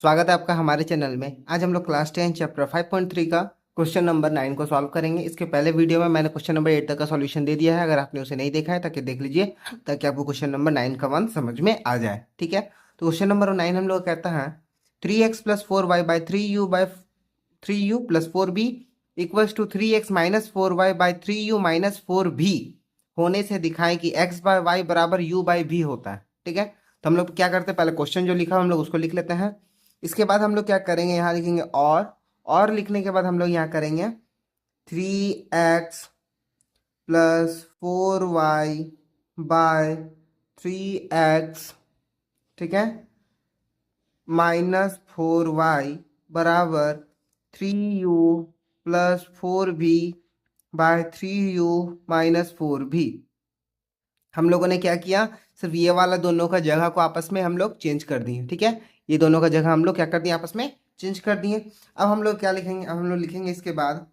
स्वागत है आपका हमारे चैनल में। आज हम लोग क्लास 10 चैप्टर 5.3 का क्वेश्चन नंबर 9 को सॉल्व करेंगे। इसके पहले वीडियो में मैंने क्वेश्चन नंबर 8 तक का सॉल्यूशन दे दिया है। अगर आपने उसे नहीं देखा है ताकि देख लीजिए, ताकि आपको क्वेश्चन नंबर 9 का वन समझ में आ जाए। ठीक है, तो क्वेश्चन नंबर 9 हम लोग कहता है 3x plus 4y by 3u plus 4b equals to 3x minus 4y by 3u minus 4b होने से दिखाएं कि x बाय वाई बराबर u बाई v होता है। ठीक है, तो हम लोग क्या करते हैं, पहले क्वेश्चन जो लिखा हम लोग उसको लिख लेते हैं। इसके बाद हम लोग क्या करेंगे, यहाँ लिखेंगे और लिखने के बाद हम लोग यहाँ करेंगे 3x plus 4y by 3x, ठीक है, माइनस 4y बराबर 3u plus 4v by 3u minus 4v। हम लोगों ने क्या किया, सिर्फ ये वाला दोनों का जगह को आपस में हम लोग चेंज कर दिए। ठीक है, ये दोनों का जगह हम लोग क्या कर दिए, आपस में चेंज कर दिए। अब हम लोग क्या लिखेंगे, अब हम लोग लिखेंगे इसके बाद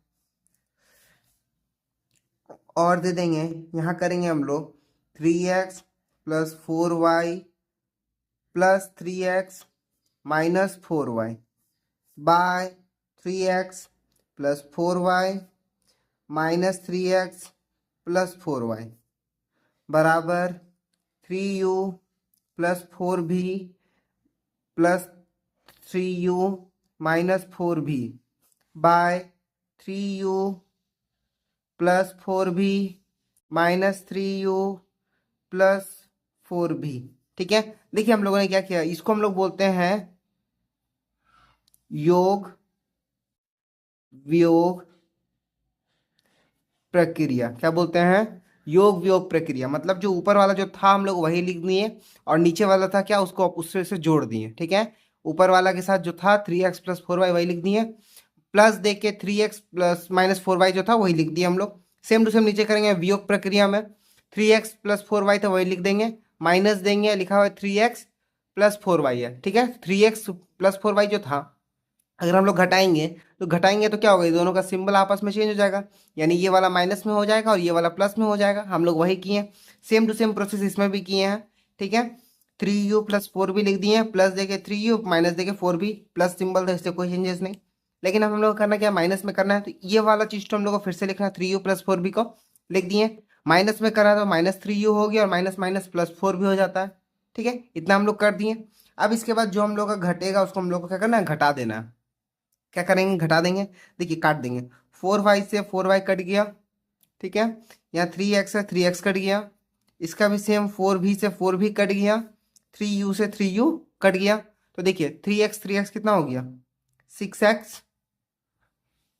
और दे देंगे, यहाँ करेंगे हम लोग 3x plus 4y plus 3x minus 4y by 3x plus 4y minus 3x plus 4y बराबर 3u plus 4v plus 3u minus 4v by 3u plus 4v minus 3u plus 4v। ठीक है, देखिए हम लोगों ने क्या किया, इसको हम लोग बोलते हैं योग वियोग प्रक्रिया। क्या बोलते हैं, योग वियोग प्रक्रिया। मतलब जो ऊपर वाला जो था हम लोग वही लिख दिए, और नीचे वाला था क्या, उसको उससे से जोड़ दिए। ठीक है, ऊपर वाला के साथ जो था 3x प्लस 4y वही लिख दिए, प्लस दे के 3x प्लस माइनस 4y जो था वही लिख दिया हम लोग। सेम टू सेम नीचे करेंगे वियोग प्रक्रिया में, 3x प्लस 4y था वही लिख देंगे, माइनस देंगे, लिखा हुआ है 3x प्लस 4y है। ठीक है, 3x प्लस 4y जो था अगर हम लोग घटाएंगे तो क्या होगा, ये दोनों का सिंबल आपस में चेंज हो जाएगा, यानी ये वाला माइनस में हो जाएगा और ये वाला प्लस में हो जाएगा। हम लोग वही किए, सेम टू सेम प्रोसेस इसमें भी किए हैं। ठीक है, 3u प्लस 4b लिख दिए, प्लस देके 3u माइनस देके 4b, प्लस सिंबल था इससे कोई चेंजेस नहीं। लेकिन अब हम लोग करना क्या, माइनस में करना है, तो ये वाला चीज तो हम लोग को फिर से लिखना है, 3u प्लस 4b को लिख दिए, माइनस में करा तो माइनस 3u हो गया और माइनस माइनस प्लस 4 भी हो जाता है। ठीक है, इतना हम लोग कर दिए। अब इसके बाद जो हम लोग का घटेगा उसको हम लोग को क्या करना है, घटा देना है। क्या करेंगे, घटा देंगे, देखिए काट देंगे, 4y से 4y कट गया। ठीक है, यहाँ 3x है 3x कट गया, इसका भी सेम 4v से 4v कट गया, 3u से 3u कट गया। तो देखिए 3x कितना हो गया, 6x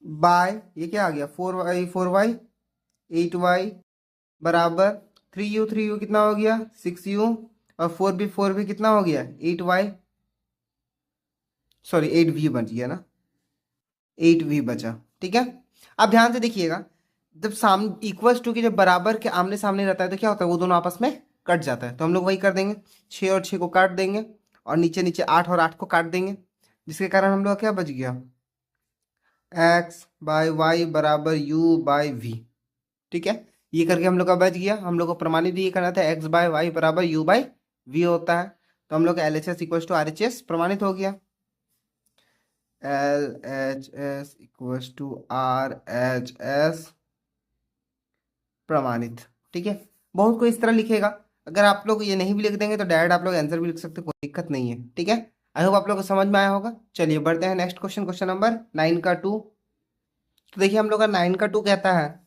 बाय ये क्या आ गया, 4y 8y बराबर 3u कितना हो गया 6u, और 4v कितना हो गया 8y, सॉरी 8v बच गया ना, 8v बचा। ठीक है, अब ध्यान से देखिएगा, जब सामने इक्वल्स टू के जब बराबर के आमने सामने रहता है तो क्या होता है, वो दोनों आपस में कट जाता है। तो हम लोग वही कर देंगे, 6 और 6 को काट देंगे, और नीचे नीचे 8 और 8 को काट देंगे, जिसके कारण हम लोग क्या बच गया, x बाय वाई बराबर u बाय v। ठीक है, ये करके हम लोग का बच गया। हम लोग को प्रमाणित ये करना था x बाय वाई बराबर u बाय v होता है, तो हम लोग का LHS इक्वल्स टू RHS प्रमाणित हो गया, LHS इक्वल्स टू RHS प्रमाणित। ठीक है, बहुत कोई इस तरह लिखेगा, अगर आप लोग ये नहीं भी लिख देंगे तो डायरेक्ट आप लोग आंसर भी लिख सकते, कोई दिक्कत नहीं है। ठीक है, आई होप आप लोग को समझ में आया होगा। चलिए बढ़ते हैं नेक्स्ट क्वेश्चन, क्वेश्चन नंबर 9 का 2। तो देखिए हम लोग का 9 का 2 कहता है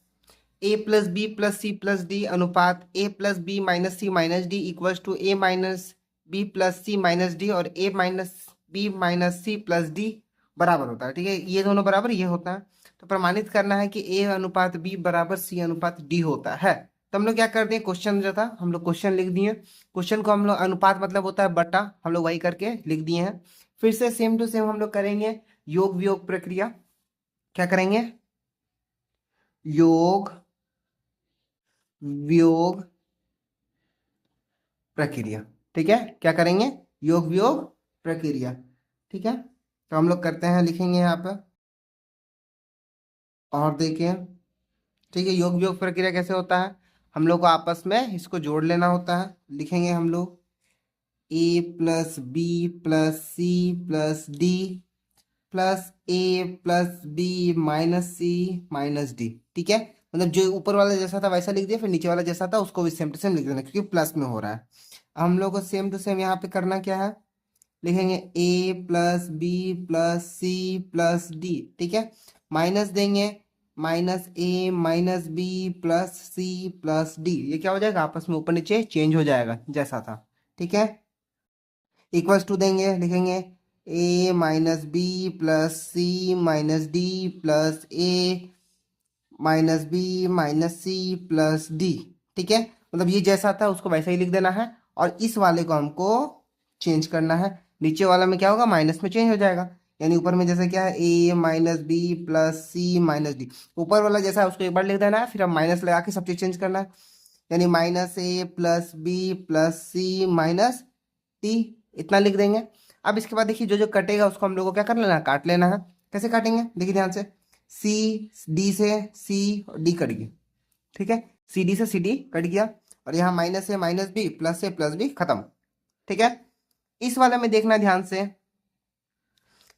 a plus B plus C plus D अनुपात a plus B minus C minus D equals to a minus B plus C minus D और a minus B minus C plus D बराबर होता है। ठीक है, ये दोनों बराबर ये होता है, तो प्रमाणित करना है कि a अनुपात b बराबर c अनुपात d होता है। तो हम लोग क्या कर दिए, क्वेश्चन जो था हम लोग क्वेश्चन लिख दिए, क्वेश्चन को हम लोग अनुपात मतलब होता है बटा, हम लोग वही करके लिख दिए हैं। फिर से सेम टू सेम हम लोग करेंगे योग वियोग प्रक्रिया। क्या करेंगे, योग वियोग प्रक्रिया। ठीक है, क्या करेंगे, योग वियोग प्रक्रिया। ठीक है, तो हम लोग करते हैं, लिखेंगे यहाँ पे और देखिए। ठीक है, योग वियोग प्रक्रिया कैसे होता है, हम लोग को आपस में इसको जोड़ लेना होता है, लिखेंगे हम लोग A plus B plus C plus D plus A plus B minus C minus D. ठीक है, मतलब जो ऊपर वाला जैसा था वैसा लिख दिया, फिर नीचे वाला जैसा था उसको भी सेम टू सेम लिख देना, क्योंकि प्लस में हो रहा है। हम लोग को सेम टू सेम यहाँ पे करना क्या है, लिखेंगे A plus B plus C plus D. ठीक है, माइनस देंगे, minus A minus B plus C plus D, ये क्या हो जाएगा, आपस में ऊपर नीचे चेंज हो जाएगा जैसा था। ठीक है, इक्वल्स टू देंगे, लिखेंगे A minus B plus C minus D plus A minus B minus C plus D. ठीक है, मतलब ये जैसा था उसको वैसा ही लिख देना है, और इस वाले को हमको चेंज करना है। नीचे वाला में क्या होगा, माइनस में चेंज हो जाएगा, यानी ऊपर में जैसे क्या है ए minus B plus C minus D, ऊपर वाला जैसा है उसको एक बार लिख देना है, फिर हम माइनस लगा के सब चीज चेंज करना है, यानी माइनस ए plus B plus C minus D, इतना लिख देंगे। अब इसके बाद देखिए जो जो कटेगा उसको हम लोग को क्या कर लेना है, काट लेना है। कैसे काटेंगे, देखिए ध्यान से, सी डी से सी डी कट गया। ठीक है, सी डी से सी डी कट गया, और यहाँ माइनस है माइनस बी प्लस से प्लस बी खत्म। ठीक है, इस वाले में देखना ध्यान से,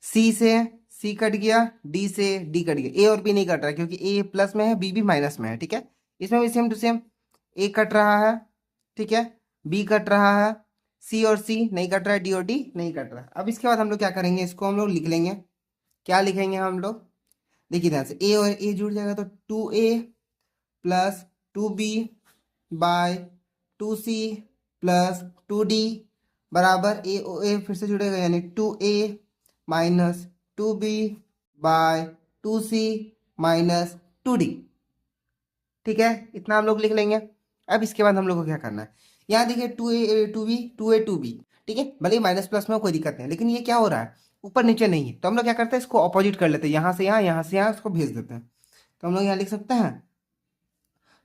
सी से सी कट गया, डी से डी कट गया, ए और बी नहीं कट रहा क्योंकि ए प्लस में है बी भी माइनस में है। ठीक है, इसमें भी same to same, A cut रहा है, ठीक है, बी कट रहा है, सी और सी नहीं कट रहा है, डी और डी नहीं कट रहा है। अब इसके बाद हम लोग क्या करेंगे, इसको हम लोग लिख लेंगे। क्या लिखेंगे हम लोग, देखिए ध्यान से, ए और ए जुड़ जाएगा तो 2a plus 2b bye 2c plus 2d बराबर ए ओ ए फिर से जुड़ेगा, यानी 2a minus 2b bye 2c minus 2d। ठीक है, इतना हम लोग लिख लेंगे। अब इसके बाद हम लोग को क्या करना है, यहाँ देखिए 2a 2b, ठीक है, भले ही माइनस प्लस में कोई दिक्कत नहीं, लेकिन ये क्या हो रहा है, ऊपर नीचे नहीं है, तो हम लोग क्या करते हैं, इसको अपोजिट कर लेते हैं, यहाँ से यहाँ से यहाँ इसको भेज देते हैं। तो हम लोग यहाँ लिख सकते हैं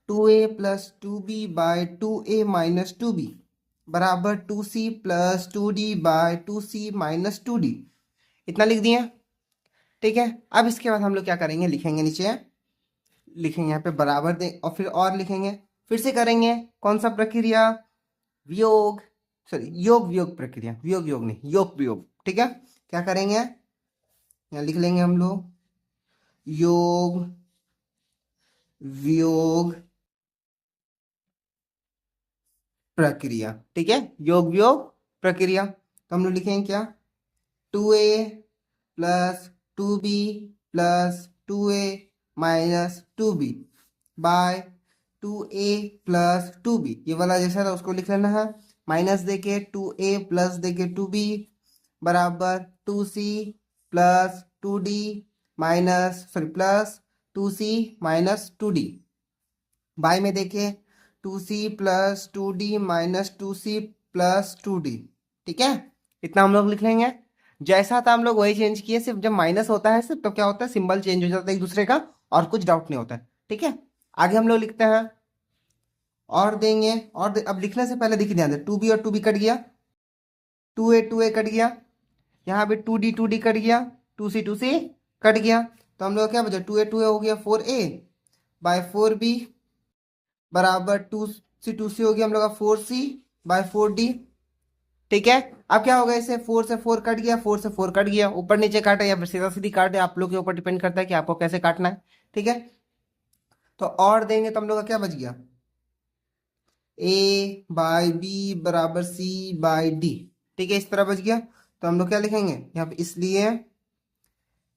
2a plus 2b by 2a minus 2b बराबर 2c plus 2d bye 2c minus 2d, इतना लिख दिए। ठीक है, अब इसके बाद हम लोग क्या करेंगे, लिखेंगे नीचे, लिखेंगे यहाँ पे बराबर दे, और फिर और लिखेंगे, फिर से करेंगे कौन सा प्रक्रिया, वियोग, सॉरी योग वियोग प्रक्रिया, वियोग योग नहीं, योग वियोग। ठीक है, क्या करेंगे, यहाँ लिख लेंगे हम लोग योग वियोग प्रक्रिया। ठीक है, योग वियोग प्रक्रिया, तो हम लोग लिखेंगे क्या, 2a plus 2b plus 2a minus 2b by 2a plus 2b, ये वाला जैसा था उसको लिख लेना है, माइनस देके 2a प्लस देके 2b बराबर 2c plus 2d minus sorry plus 2c minus 2d, by में देखे 2c plus 2d minus 2c plus 2d। ठीक है, इतना हम लोग लिख लेंगे। जैसा था हम लोग वही चेंज किए, सिर्फ जब माइनस होता है सिर्फ तो क्या होता है, सिंबल चेंज हो जाता है एक दूसरे का, और कुछ डाउट नहीं होता है। ठीक है, आगे हम लोग लिखते हैं और देंगे, और अब लिखने से पहले देखिए ध्यान दे, 2b और 2b कट गया, 2a कट गया, यहाँ पे 2d कट गया, 2c कट गया, तो हम लोग क्या बचा, 2a हो गया 4a बाय 4b बराबर 2c हो गया हम लोग का 4c बाय 4d। ठीक है, अब क्या होगा, इसे 4 से 4 कट गया, 4 से 4 कट गया, ऊपर नीचे काटे या फिर सीधा सीधी काटे, आप लोग के ऊपर डिपेंड करता है कि आपको कैसे काटना है। ठीक है, तो और देंगे तो हम लोग का क्या बच गया, a बाय b बराबर c बाय d। ठीक है, इस तरह बच गया, तो हम लोग क्या लिखेंगे यहाँ पे, इसलिए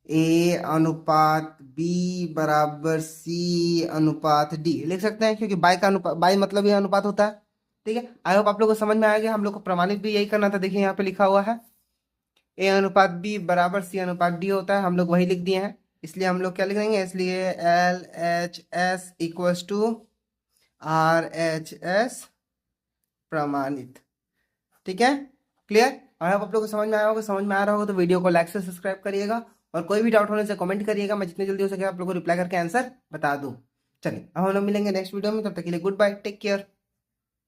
a अनुपात b बराबर c अनुपात d लिख सकते हैं, क्योंकि बाय का अनुपात, बाय मतलब ये अनुपात होता है। ठीक है, आई होप आप लोग को समझ में आ गया, हम लोग को प्रमाणित भी यही करना था। देखिए यहाँ पे लिखा हुआ है a अनुपात b बराबर c अनुपात d होता है, हम लोग वही लिख दिए हैं, इसलिए हम लोग क्या लिख देंगे, इसलिए LHS इक्वल्स टू RHS प्रमाणित। ठीक है, क्लियर, और अब आप लोग को समझ में आया होगा, समझ में आ रहा होगा तो वीडियो को लाइक से सब्सक्राइब करिएगा, और कोई भी डाउट होने से कमेंट करिएगा, मैं जितनी जल्दी हो सके आप लोग को रिप्लाई करके आंसर बता दूं। चलिए अब हम लोग मिलेंगे नेक्स्ट वीडियो में, तब तक के लिए गुड बाय, टेक केयर।